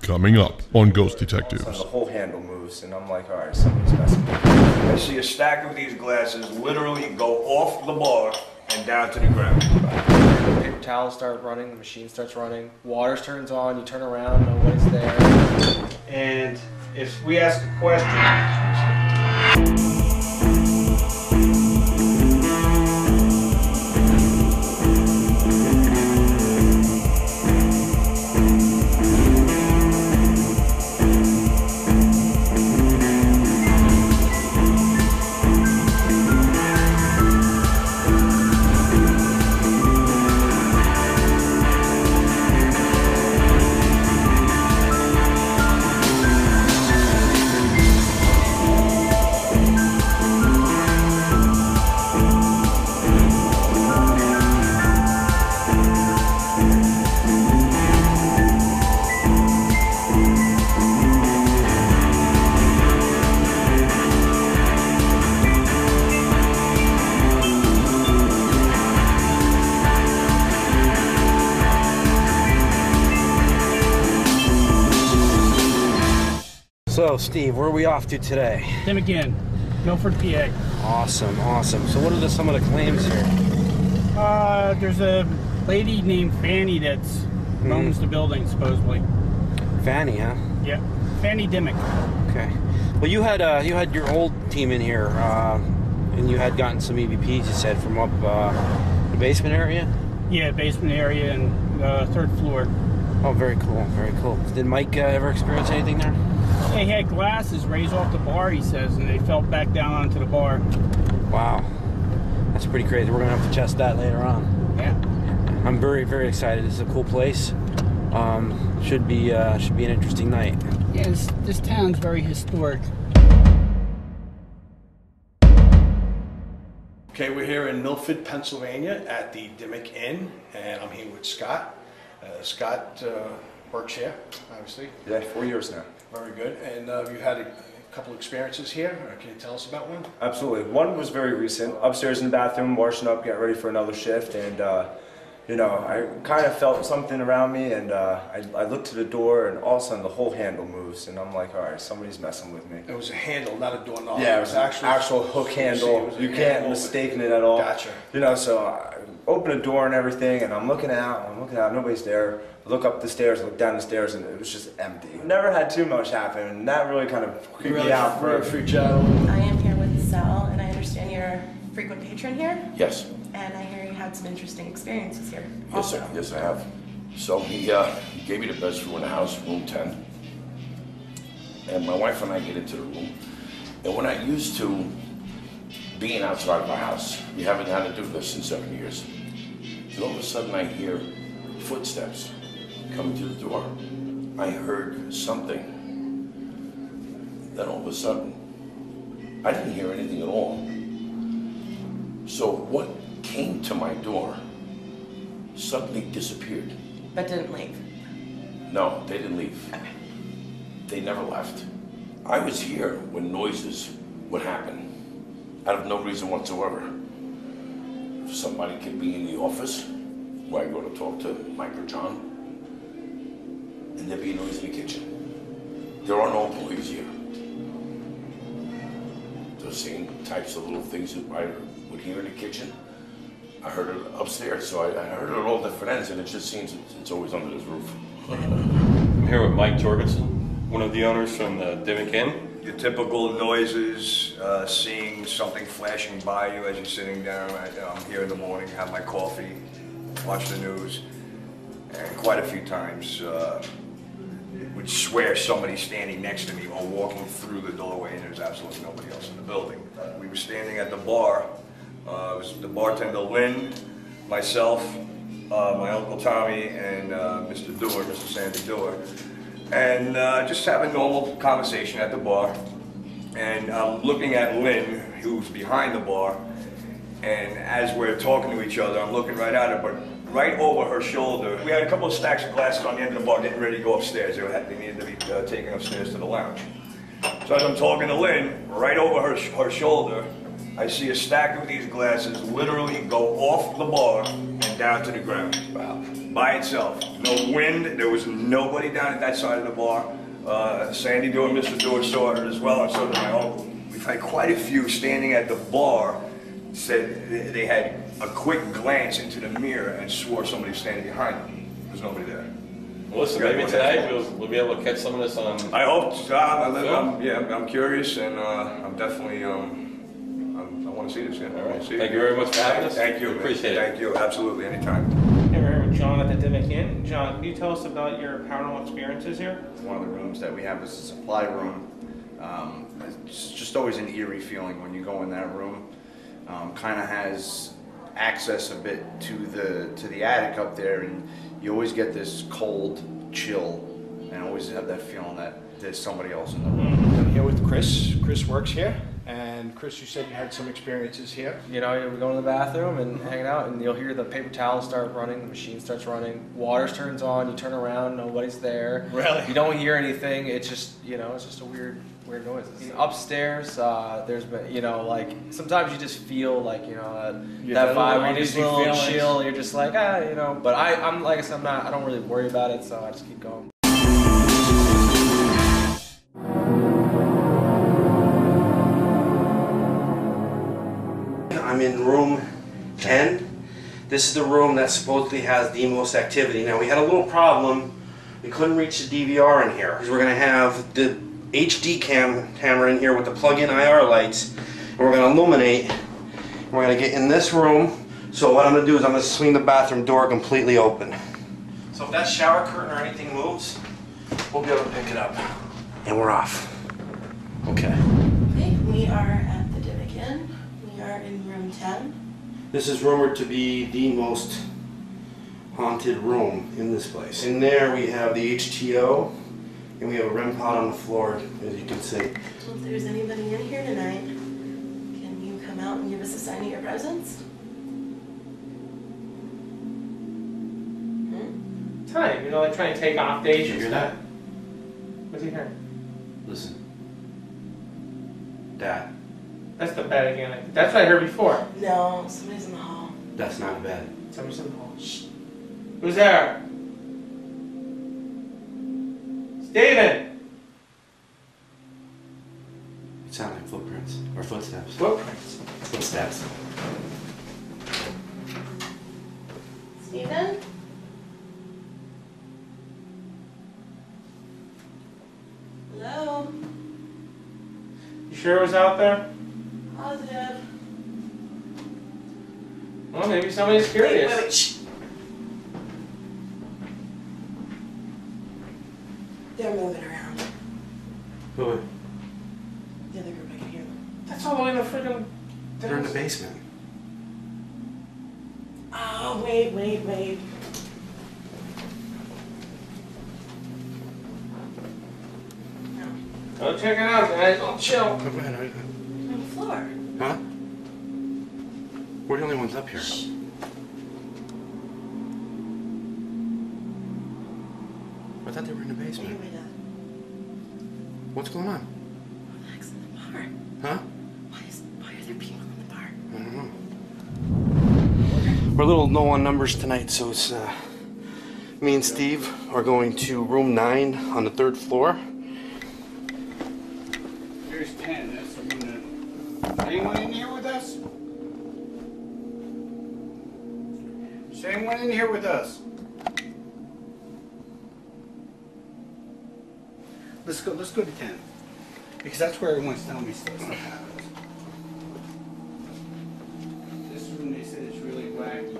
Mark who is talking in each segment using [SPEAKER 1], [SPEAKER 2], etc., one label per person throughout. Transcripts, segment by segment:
[SPEAKER 1] Coming up on Ghost Detectives.
[SPEAKER 2] So the whole handle moves, and I'm like, all right, somebody's messing with me. I see a stack of these glasses literally go off the bar and down to the ground.
[SPEAKER 3] The paper towels start running, the machine starts running, water turns on, you turn around, nobody's there. And if we ask a question,
[SPEAKER 4] So, Steve, where are we off to today?
[SPEAKER 5] Dimmick Inn, Milton Pa.
[SPEAKER 4] Awesome, awesome. So what are some of the claims here?
[SPEAKER 5] There's a lady named Fanny that's owns the building, supposedly.
[SPEAKER 4] Fanny, huh?
[SPEAKER 5] Yeah, Fanny Dimmick.
[SPEAKER 4] Okay. Well, you had your old team in here, and you had gotten some EVPs, you said, from up the basement area?
[SPEAKER 5] Yeah, basement area and third floor.
[SPEAKER 4] Oh, very cool, very cool. Did Mike ever experience anything there?
[SPEAKER 5] They had glasses raised off the bar, he says, and they fell back down onto the bar.
[SPEAKER 4] Wow. That's pretty crazy. We're going to have to test that later on.
[SPEAKER 5] Yeah.
[SPEAKER 4] I'm very, very excited. This is a cool place. Should be an interesting night.
[SPEAKER 5] Yeah, this town's very historic.
[SPEAKER 2] Okay, we're here in Milford, Pennsylvania at the Dimmick Inn, and I'm here with Scott. Scott works here, obviously.
[SPEAKER 6] Yeah, 4 years now.
[SPEAKER 2] Very good. And you had a couple experiences here. Can you tell us about one?
[SPEAKER 6] Absolutely. One was very recent. Upstairs in the bathroom, washing up, getting ready for another shift, and you know, I kind of felt something around me, and I looked to the door, and all of a sudden the whole handle moves, and I'm like, all right, somebody's messing with me.
[SPEAKER 2] It was a handle, not a doorknob.
[SPEAKER 6] Yeah, it was an actual hook handle. You can't mistake it at all.
[SPEAKER 2] Gotcha.
[SPEAKER 6] You know, so I open the door and everything, and I'm looking out, nobody's there. I look up the stairs, I look down the stairs, and it was just empty. Never had too much happen, and that really kind of creeped me out.
[SPEAKER 2] Freaked you out.
[SPEAKER 7] I am here with Sal, and I understand you're a frequent patron here.
[SPEAKER 8] Yes.
[SPEAKER 7] And I hear you had some interesting experiences here.
[SPEAKER 8] Yes, sir. Yes, I have. So he gave me the best room in the house, room 10. And my wife and I get into the room. And we're not used to being outside of our house. We haven't had to do this in 7 years. And all of a sudden I hear footsteps coming to the door. I heard something. Then all of a sudden, I didn't hear anything at all. So what came to my door suddenly disappeared.
[SPEAKER 7] But didn't leave.
[SPEAKER 8] No, they didn't leave.
[SPEAKER 7] Okay.
[SPEAKER 8] They never left. I was here when noises would happen, out of no reason whatsoever. Somebody could be in the office, where I go to talk to Mike or John, and there'd be a noise in the kitchen. There are no employees here. The same types of little things that I would hear in the kitchen, I heard it upstairs, so I heard it at all different ends, and it just seems it's always under this roof.
[SPEAKER 9] I'm here with Mike Jorgensen, one of the owners from the Dimmick Inn.
[SPEAKER 2] Your typical noises, seeing something flashing by you as you're sitting down. I'm here in the morning, have my coffee, watch the news, and quite a few times would swear somebody's standing next to me or walking through the doorway, and there's absolutely nobody else in the building. We were standing at the bar. It was the bartender Lynn, myself, my Uncle Tommy, and Mr. Dewar, Mr. Sandy Dewar. And just have a normal conversation at the bar. And I'm looking at Lynn, who's behind the bar, and as we're talking to each other, I'm looking right at her, but right over her shoulder, we had a couple of stacks of glasses on the end of the bar getting ready to go upstairs. They needed to be taken upstairs to the lounge. So as I'm talking to Lynn, right over her shoulder, I see a stack of these glasses literally go off the bar and down to the ground.
[SPEAKER 8] Wow.
[SPEAKER 2] By itself. No wind. There was nobody down at that side of the bar. Sandy Door, Mr. Door saw it as well, and so did my uncle. We've had quite a few standing at the bar said they had a quick glance into the mirror and swore somebody was standing behind them. There's nobody there.
[SPEAKER 9] Well, listen, maybe tonight we'll be able to catch some of this on.
[SPEAKER 2] I hope so. I'm curious, and I'm definitely I want to see this. Yeah.
[SPEAKER 9] All right. Thank you very much for having us.
[SPEAKER 2] Thank you.
[SPEAKER 9] Appreciate it.
[SPEAKER 2] Thank you. Absolutely. Anytime.
[SPEAKER 3] Hey, we're here with John at the Dimmick Inn. John, can you tell us about your paranormal experiences here?
[SPEAKER 10] One of the rooms that we have is a supply room. It's just always an eerie feeling when you go in that room. Kind of has access a bit to the attic up there, and you always get this cold chill, and always have that feeling that there's somebody else in the room.
[SPEAKER 11] I'm here with Chris. Chris works here. And Chris, you said you had some experiences here.
[SPEAKER 3] You know, we go in the bathroom and hanging out, and you'll hear the paper towels start running, the machine starts running, water turns on, you turn around, nobody's there.
[SPEAKER 11] Really?
[SPEAKER 3] You don't hear anything. It's just, you know, it's just a weird noise. Upstairs, there's been, you know, like sometimes you just feel like, you know, that vibe where you just a little chill. You're just like, you know. But I'm like I said, I don't really worry about it, so I just keep going.
[SPEAKER 4] I'm in room 10. This is the room that supposedly has the most activity. Now we had a little problem. We couldn't reach the DVR in here because we're going to have the HD camera in here with the plug-in IR lights, and we're going to illuminate. And we're going to get in this room. So what I'm going to do is I'm going to swing the bathroom door completely open. So if that shower curtain or anything moves, we'll be able to pick it up. And we're off. Okay.
[SPEAKER 7] Okay, we are at the Dimmick Inn. We are in room 10.
[SPEAKER 4] This is rumored to be the most haunted room in this place. In there we have the HTO, and we have a REM pod on the floor, as you can see.
[SPEAKER 7] Well, if there's anybody in here tonight, can you come out and give us a sign of your presence?
[SPEAKER 3] Time, you know, like trying to take off days.
[SPEAKER 4] Did you hear that?
[SPEAKER 3] What's he hearing?
[SPEAKER 4] Listen. Dad.
[SPEAKER 3] That's the bed again. That's what I heard before.
[SPEAKER 7] No, somebody's in the hall.
[SPEAKER 4] That's not a bed.
[SPEAKER 3] Somebody's in the hall. Shh. Who's there? Steven!
[SPEAKER 4] It sounded like footprints. Or footsteps.
[SPEAKER 3] Footprints.
[SPEAKER 4] Footsteps.
[SPEAKER 7] Steven? Hello?
[SPEAKER 3] You sure it was out there?
[SPEAKER 7] Positive.
[SPEAKER 3] Well, maybe somebody's curious.
[SPEAKER 7] Wait, shh. They're moving around.
[SPEAKER 4] Who?
[SPEAKER 7] The other group, I can hear them.
[SPEAKER 3] That's all the way in the freaking...
[SPEAKER 4] They're in the basement.
[SPEAKER 7] Oh, wait.
[SPEAKER 3] Go check it out, guys. Don't chill.
[SPEAKER 7] On the floor.
[SPEAKER 4] Huh? We're the only ones up here.
[SPEAKER 7] Shh.
[SPEAKER 4] I thought they were in the basement. What's going on?
[SPEAKER 7] Relax in the bar.
[SPEAKER 4] Huh?
[SPEAKER 7] Why are there people in the bar?
[SPEAKER 4] I don't know. We're a little low on numbers tonight, so it's me and Steve are going to room 9 on the 3rd floor.
[SPEAKER 5] Here's 10. That's the room that... Anyone in here with us? Is anyone in here with us? Let's go to 10. Because that's where everyone's telling me stuff happens. This room, they said, is really wacky.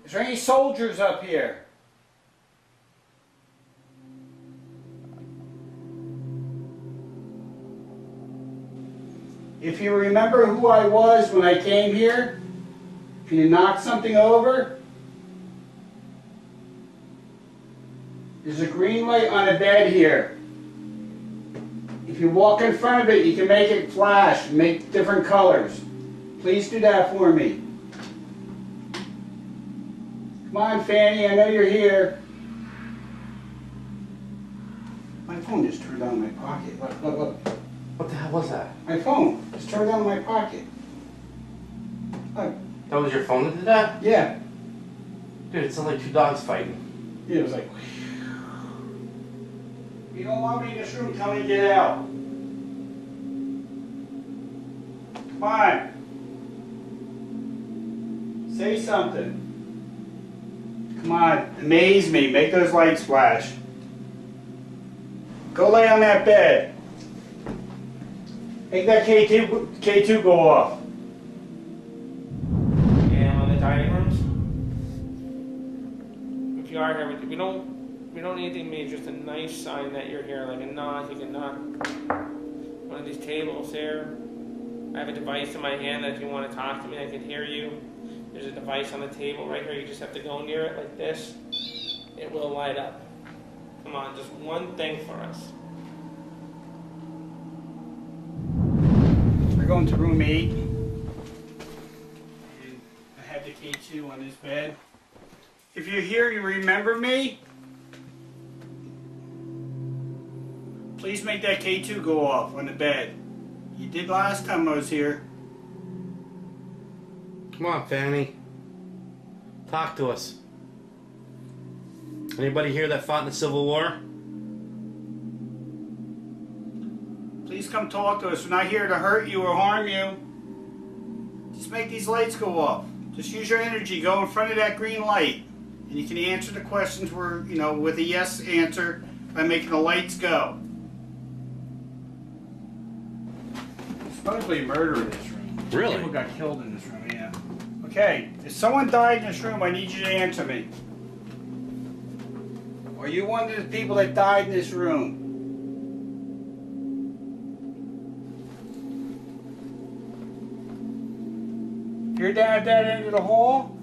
[SPEAKER 5] Is there any soldiers up here? If you remember who I was when I came here, can you knock something over? There's a green light on a bed here. If you walk in front of it, you can make it flash, make different colors. Please do that for me. Come on, Fanny, I know you're here. My phone just turned on in my pocket. Look.
[SPEAKER 4] What the hell was that?
[SPEAKER 5] My phone just turned on in my pocket. Look.
[SPEAKER 4] That was your phone that did that?
[SPEAKER 5] Yeah.
[SPEAKER 4] Dude, it sounded like two dogs fighting.
[SPEAKER 5] Yeah, it was like... You don't want me in this room, tell me to get out. Come on. Say something. Come on, amaze me, make those lights flash. Go lay on that bed. Make that K2 go off.
[SPEAKER 12] And on the dining rooms. If you are here, we don't need anything major. Just a nice sign that you're here, like a knock. You can knock one of these tables here. I have a device in my hand that if you want to talk to me, I can hear you. There's a device on the table right here. You just have to go near it like this. It will light up. Come on, just one thing for us.
[SPEAKER 5] We're going to room 8. And I have the K2 on this bed. If you're here, you remember me? Please make that K2 go off on the bed. You did last time I was here.
[SPEAKER 4] Come on, Fanny. Talk to us. Anybody here that fought in the Civil War?
[SPEAKER 5] Please come talk to us. We're not here to hurt you or harm you. Just make these lights go off. Just use your energy. Go in front of that green light. And you can answer the questions with a yes answer by making the lights go. There's probably a murder in this room.
[SPEAKER 4] Really?
[SPEAKER 5] People got killed in this room, yeah. Okay, if someone died in this room, I need you to answer me. Are you one of the people that died in this room? If you're down at that end of the hall,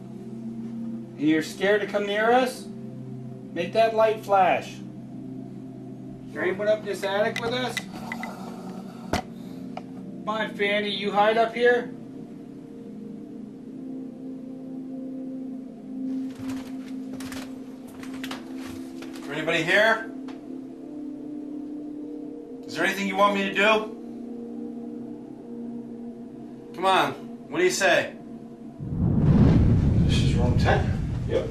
[SPEAKER 5] and you're scared to come near us, make that light flash. Is there anyone up in this attic with us? Come on, Fanny, you hide up here.
[SPEAKER 4] Is there anybody here? Is there anything you want me to do? Come on, what do you say?
[SPEAKER 10] This is room 10.
[SPEAKER 4] Yep.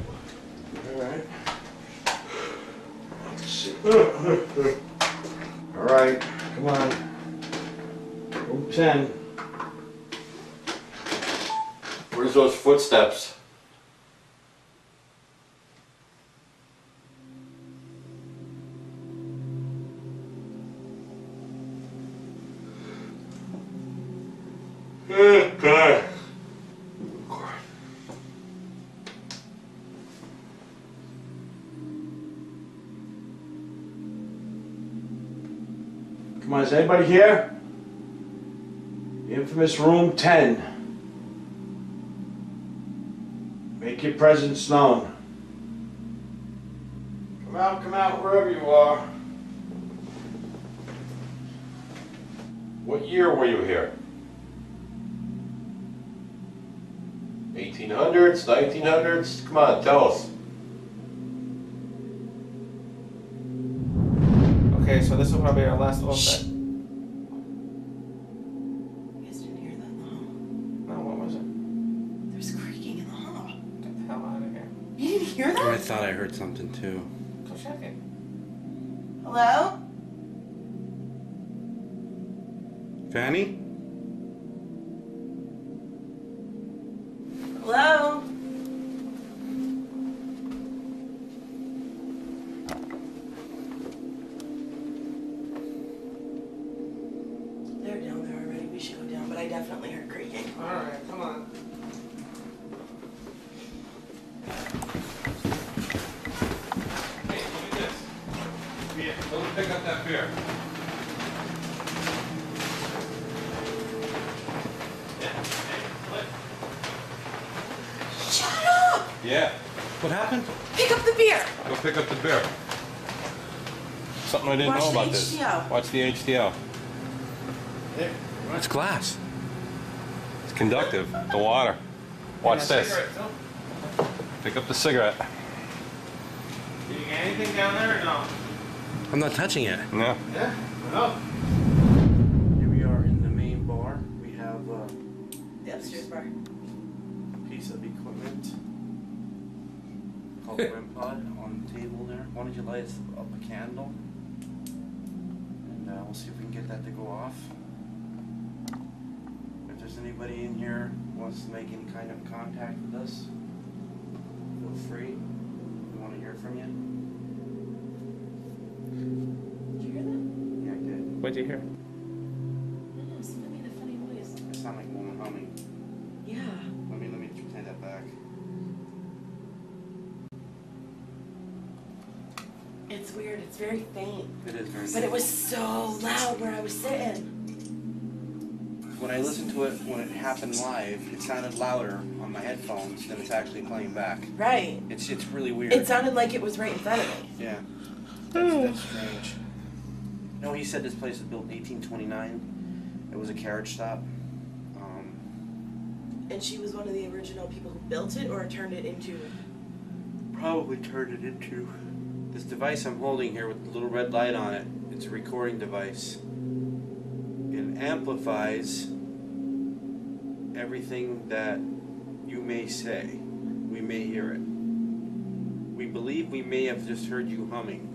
[SPEAKER 10] Alright. Let's see. Alright, come on. Room 10.
[SPEAKER 9] Where's those footsteps?
[SPEAKER 4] God.
[SPEAKER 10] Come on, is anybody here? The infamous room 10. Make your presence known. Come out, wherever you are.
[SPEAKER 9] What year were you here? 1800s, 1900s? Come on, tell us.
[SPEAKER 12] Okay, so this will probably be our last little set.
[SPEAKER 7] You guys didn't hear that in the hall?
[SPEAKER 12] No, what was it?
[SPEAKER 7] There's creaking in the hall.
[SPEAKER 12] Get the hell out of here.
[SPEAKER 7] You didn't hear that?
[SPEAKER 4] I thought I heard something too.
[SPEAKER 12] Go check it.
[SPEAKER 7] Hello?
[SPEAKER 4] Fanny?
[SPEAKER 7] Hello? They're down there already. We should go down, but I definitely heard creaking.
[SPEAKER 12] Alright, come on.
[SPEAKER 9] Hey, look at this. Yeah, go pick up that beer.
[SPEAKER 7] Shut up!
[SPEAKER 9] Yeah,
[SPEAKER 4] What happened?
[SPEAKER 7] Pick up the beer!
[SPEAKER 9] go pick up the beer. Something I didn't
[SPEAKER 7] Watch
[SPEAKER 9] know
[SPEAKER 7] the
[SPEAKER 9] about this.
[SPEAKER 7] HDL.
[SPEAKER 9] Watch the HDL.
[SPEAKER 4] It's glass.
[SPEAKER 9] It's conductive. The water. Watch this.
[SPEAKER 12] Cigarette, too.
[SPEAKER 9] Pick up the cigarette.
[SPEAKER 12] Did you get anything down there or no?
[SPEAKER 4] I'm not touching it.
[SPEAKER 9] No.
[SPEAKER 12] Yeah? No.
[SPEAKER 4] Here we are in the main bar. We have
[SPEAKER 7] The upstairs bar.
[SPEAKER 4] K2 piece of equipment called the REM pod on the table there. Why don't you light up a candle, and we'll see if we can get that to go off. If there's anybody in here who wants to make any kind of contact with us, feel free. We want to hear from you.
[SPEAKER 7] Did you hear that?
[SPEAKER 4] Yeah, I did.
[SPEAKER 12] What'd you hear?
[SPEAKER 7] No, somebody made a funny voice.
[SPEAKER 4] It sounded like a woman humming.
[SPEAKER 7] Yeah.
[SPEAKER 4] Let me play that back.
[SPEAKER 7] It's weird. It's very faint.
[SPEAKER 4] It is very
[SPEAKER 7] But
[SPEAKER 4] faint.
[SPEAKER 7] it was so loud where I was sitting.
[SPEAKER 4] When I listened to it when it happened live, it sounded louder on my headphones than it's actually playing back.
[SPEAKER 7] Right.
[SPEAKER 4] It's really weird.
[SPEAKER 7] It sounded like it was right in front of me.
[SPEAKER 4] Yeah. That's strange. No, he said this place was built in 1829. It was a carriage stop.
[SPEAKER 7] And she was one of the original people who built it or turned it into...
[SPEAKER 4] Probably turned it into... This device I'm holding here with the little red light on it, it's a recording device. It amplifies everything that you may say. We may hear it. We believe we may have just heard you humming.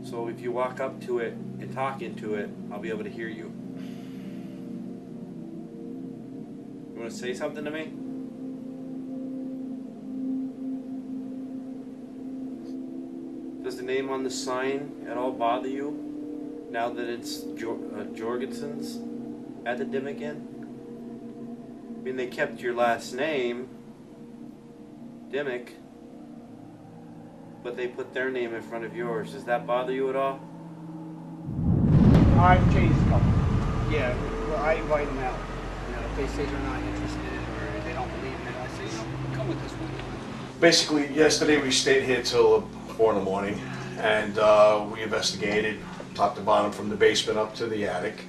[SPEAKER 4] So if you walk up to it and talk into it, I'll be able to hear you. You want to say something to me? Does the name on the sign at all bother you now that it's Jorgensen's at the Dimmick Inn? I mean, they kept your last name, Dimmick, but they put their name in front of yours. Does that bother you at all?
[SPEAKER 5] I've changed a couple. Yeah, well, I invite them out. You know, if they say they're not interested or they don't believe in it, I say, you know, come with this one.
[SPEAKER 11] Basically, yesterday we stayed here till 4 in the morning, and we investigated top to bottom from the basement up to the attic,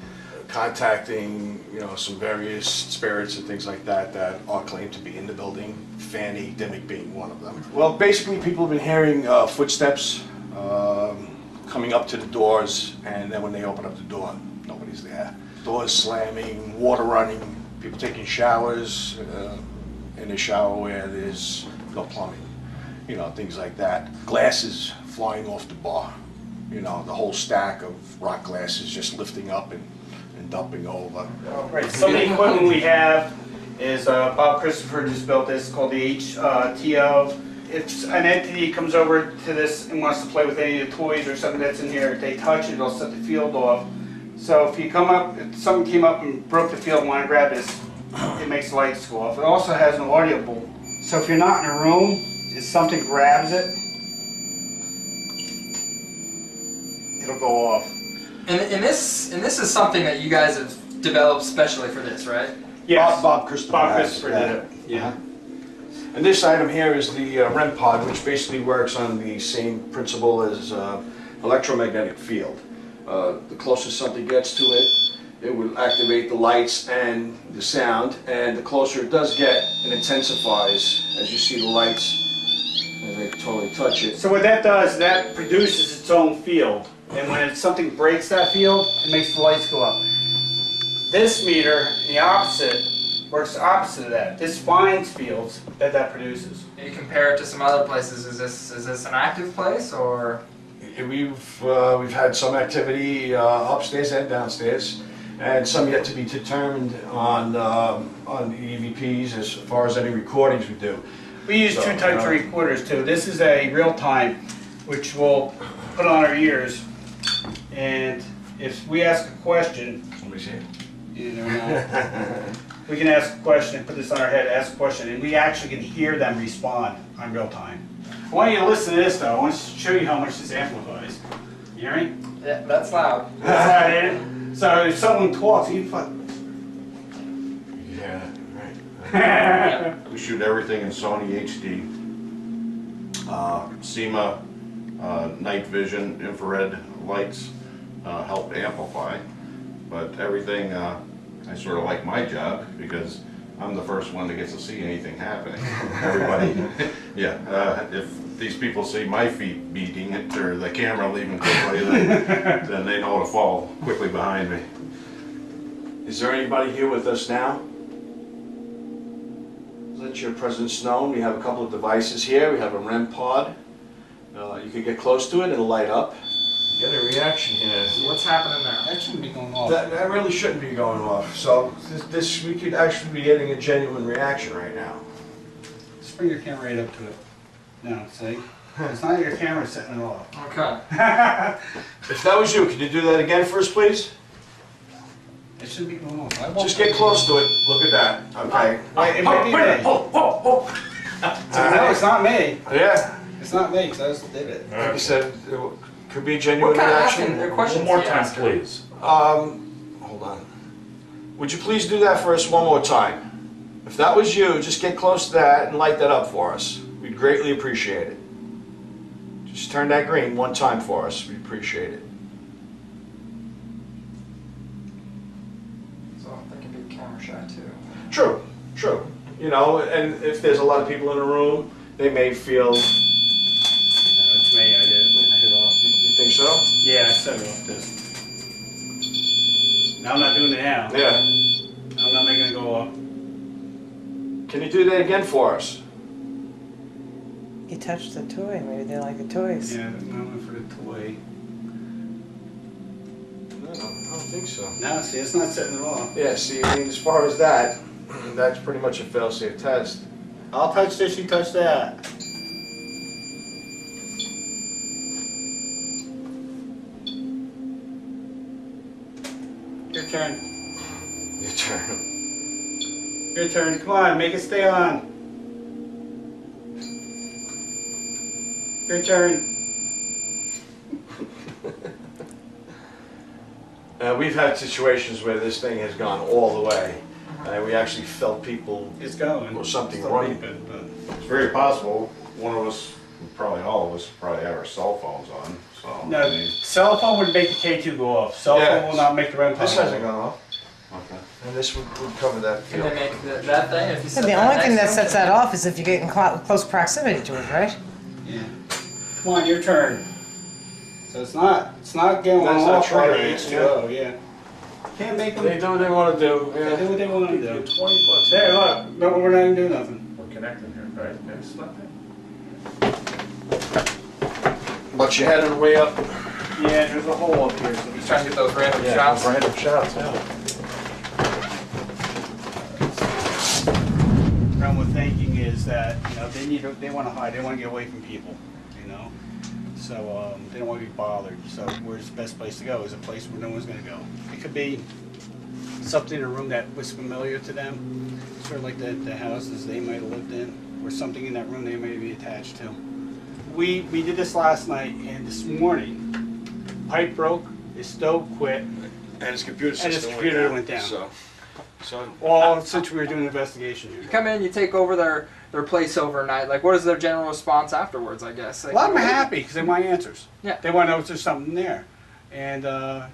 [SPEAKER 11] contacting, you know, some various spirits and things like that that are claimed to be in the building, Fanny Dimmick being one of them. Well, basically people have been hearing footsteps coming up to the doors, and then when they open up the door, nobody's there. Doors slamming, water running, people taking showers in a shower where there's no plumbing, you know, things like that. Glasses flying off the bar, you know, the whole stack of rock glasses just lifting up and dumping over.
[SPEAKER 5] Right, some of the equipment we have is Bob Christopher just built this called the HTO. If an entity comes over to this and wants to play with any of the toys or something that's in here, if they touch it, it'll set the field off. So if you come up, if someone came up and broke the field and want to grab this, it makes the lights go off. It also has an audio bolt. So if you're not in a room, if something grabs it, it'll go off.
[SPEAKER 13] And this is something that you guys have developed specially for this, right?
[SPEAKER 5] Yes.
[SPEAKER 11] Bob Christopher.
[SPEAKER 5] Bob Christopher did it.
[SPEAKER 11] Yeah. And this item here is the REM pod, which basically works on the same principle as electromagnetic field. The closer something gets to it, it will activate the lights and the sound, and the closer it does get, it intensifies as you see the lights, and they totally touch it.
[SPEAKER 5] So what that does, that produces its own field, and when something breaks that field, it makes the lights go up. This meter, the opposite, works opposite of that. This finds fields that produces.
[SPEAKER 13] You compare it to some other places. Is this an active place, or?
[SPEAKER 11] We've had some activity upstairs and downstairs, and some yet to be determined on the EVPs as far as any recordings we do.
[SPEAKER 5] We use two types of recorders too. This is a real time, which we'll put on our ears, and if we ask a question, you know, we can ask a question and put this on our head, ask a question, and we actually can hear them respond on real time. I want you to listen to this though. I want to show you how much this amplifies. You hear me?
[SPEAKER 13] Yeah, that's loud.
[SPEAKER 5] That's loud, ain't it? So if someone talks, you fuck.
[SPEAKER 1] Yeah, right. We shoot everything in Sony HD. SEMA, night vision, infrared lights help amplify. But everything, I sort of like my job because I'm the first one that gets to see anything happening. Everybody, yeah. If these people see my feet beating it or the camera leaving quickly, then they know to fall quickly behind me.
[SPEAKER 11] Is there anybody here with us now? Let your presence known. We have a couple of devices here. We have a REM pod. You could get close to it, it'll light up. Get a reaction here.
[SPEAKER 13] What's happening there?
[SPEAKER 5] That shouldn't be going off.
[SPEAKER 11] That really shouldn't be going off. So this we could actually be getting a genuine reaction right now.
[SPEAKER 5] Just bring your camera right up to it. No, see? It's not your camera setting it off.
[SPEAKER 13] Okay.
[SPEAKER 11] If that was you, could you do that again for us, please?
[SPEAKER 5] It shouldn't be going off.
[SPEAKER 11] Just get close to it. Look at that. Okay.
[SPEAKER 5] Wait, it might be me. No, it's not me.
[SPEAKER 11] Yeah.
[SPEAKER 5] It's not me, because I just did it.
[SPEAKER 11] Like you said, it could be a genuine
[SPEAKER 13] What kind of
[SPEAKER 11] reaction.
[SPEAKER 13] questions
[SPEAKER 9] One more
[SPEAKER 13] do you
[SPEAKER 9] time,
[SPEAKER 13] ask her?
[SPEAKER 9] please.
[SPEAKER 11] Hold on. Would you please do that for us one more time? If that was you, just get close to that and light that up for us. We'd greatly appreciate it. Just turn that green one time for us. We'd appreciate it.
[SPEAKER 13] So that can be a camera shot too.
[SPEAKER 11] True, true. You know, and if there's a lot of people in the room, they may feel...
[SPEAKER 5] No, it's me. I did it. I hit it off.
[SPEAKER 11] You think so?
[SPEAKER 5] Yeah, I set it off this. Now I'm not doing it now.
[SPEAKER 11] Yeah.
[SPEAKER 5] I'm not making it go off.
[SPEAKER 11] Can you do that again for us?
[SPEAKER 14] You touched the toy. Maybe they like the toys.
[SPEAKER 5] Yeah, I'm going for the toy.
[SPEAKER 11] No, I don't think so.
[SPEAKER 5] No, see, it's not setting it off.
[SPEAKER 11] Yeah, see, I mean, as far as that, that's pretty much a fail-safe test.
[SPEAKER 5] I'll touch this, you touch that. Your turn.
[SPEAKER 11] Your turn.
[SPEAKER 5] Your turn. Come on, make it stay on. Your turn.
[SPEAKER 11] We've had situations where this thing has gone all the way. We actually felt people...
[SPEAKER 5] It's going.
[SPEAKER 11] Or something
[SPEAKER 5] Still
[SPEAKER 11] right.
[SPEAKER 5] beeping, but
[SPEAKER 1] It's very possible one of us, probably all of us, probably have our cell phones on. So
[SPEAKER 5] no,
[SPEAKER 1] I mean,
[SPEAKER 5] cell phone would make the K2 go off. Cell
[SPEAKER 11] Yeah.
[SPEAKER 5] phone will not make the REM pod
[SPEAKER 11] This
[SPEAKER 5] go
[SPEAKER 11] hasn't
[SPEAKER 5] off.
[SPEAKER 11] gone off.
[SPEAKER 1] okay.
[SPEAKER 11] And this would cover that
[SPEAKER 13] Can
[SPEAKER 11] field.
[SPEAKER 13] they make that thing if you set
[SPEAKER 14] The
[SPEAKER 13] that
[SPEAKER 14] only thing that
[SPEAKER 13] next to
[SPEAKER 14] sets
[SPEAKER 13] them?
[SPEAKER 14] that off is if you get in close proximity to it, right?
[SPEAKER 5] Yeah. Come on, your turn. So it's not going
[SPEAKER 11] That's not
[SPEAKER 5] off
[SPEAKER 11] trying
[SPEAKER 5] right.
[SPEAKER 11] to
[SPEAKER 5] It's
[SPEAKER 11] yeah.
[SPEAKER 5] low, yeah. Can't make them.
[SPEAKER 11] They do what they want to do.
[SPEAKER 5] They do what they want to do.
[SPEAKER 9] $20.
[SPEAKER 5] There, look. No, we're not even doing nothing.
[SPEAKER 9] We're connecting here, right? Next slide.
[SPEAKER 11] But you had it way up.
[SPEAKER 5] Yeah, there's a hole up here. So
[SPEAKER 13] He's trying to get those random shots.
[SPEAKER 11] Random shots, yeah.
[SPEAKER 5] problem with thinking is that, you know, they want to hide. They want to get away from people, you know. So they don't want to be bothered. So where's the best place to go? Is a place where no one's going to go. It could be something in a room that was familiar to them, sort of like the houses they might have lived in, or something in that room they may be attached to. We did this last night, and this morning, pipe broke, his stove quit,
[SPEAKER 11] and his computer system
[SPEAKER 5] went down.
[SPEAKER 11] So
[SPEAKER 5] all since we were doing an investigation here.
[SPEAKER 13] You come in, you take over their place overnight. Like, what is their general response afterwards? I guess. Like,
[SPEAKER 5] A lot of them are happy because they want answers.
[SPEAKER 13] Yeah.
[SPEAKER 5] They want to know if there's something there, and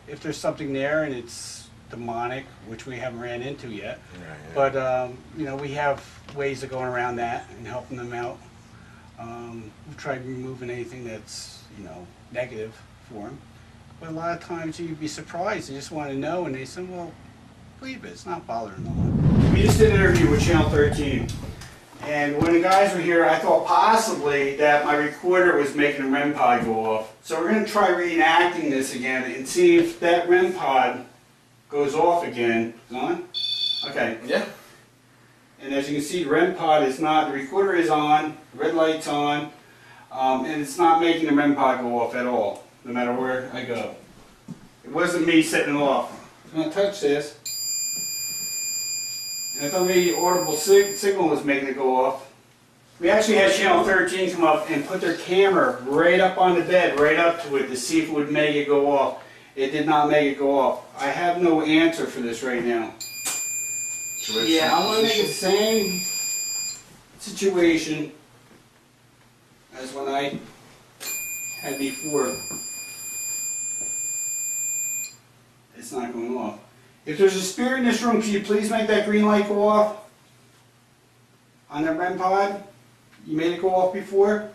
[SPEAKER 5] if there's something there and it's demonic, which we haven't ran into yet, but you know, we have ways of going around that and helping them out. We've tried removing anything that's, you know, negative for them, but a lot of times you'd be surprised. They just want to know, and they say, well, believe it, it's not bothering them. We just did an interview with Channel 13, and when the guys were here, I thought possibly that my recorder was making the REM pod go off. So we're going to try reenacting this again and see if that REM pod goes off again. Is it on? Okay.
[SPEAKER 11] Yeah.
[SPEAKER 5] And as you can see, the REM pod is not, the recorder is on, the red light's on, and it's not making the REM pod go off at all, no matter where I go. It wasn't me setting it off. I'm going to touch this. And I thought maybe the audible signal was making it go off. We actually had Channel 13 come up and put their camera right up on the bed, right up to it, to see if it would make it go off. It did not make it go off. I have no answer for this right now. Yeah, I want to make the same situation as when I had before. It's not going off. If there's a spirit in this room, could you please make that green light go off? On the REM pod? You made it go off before?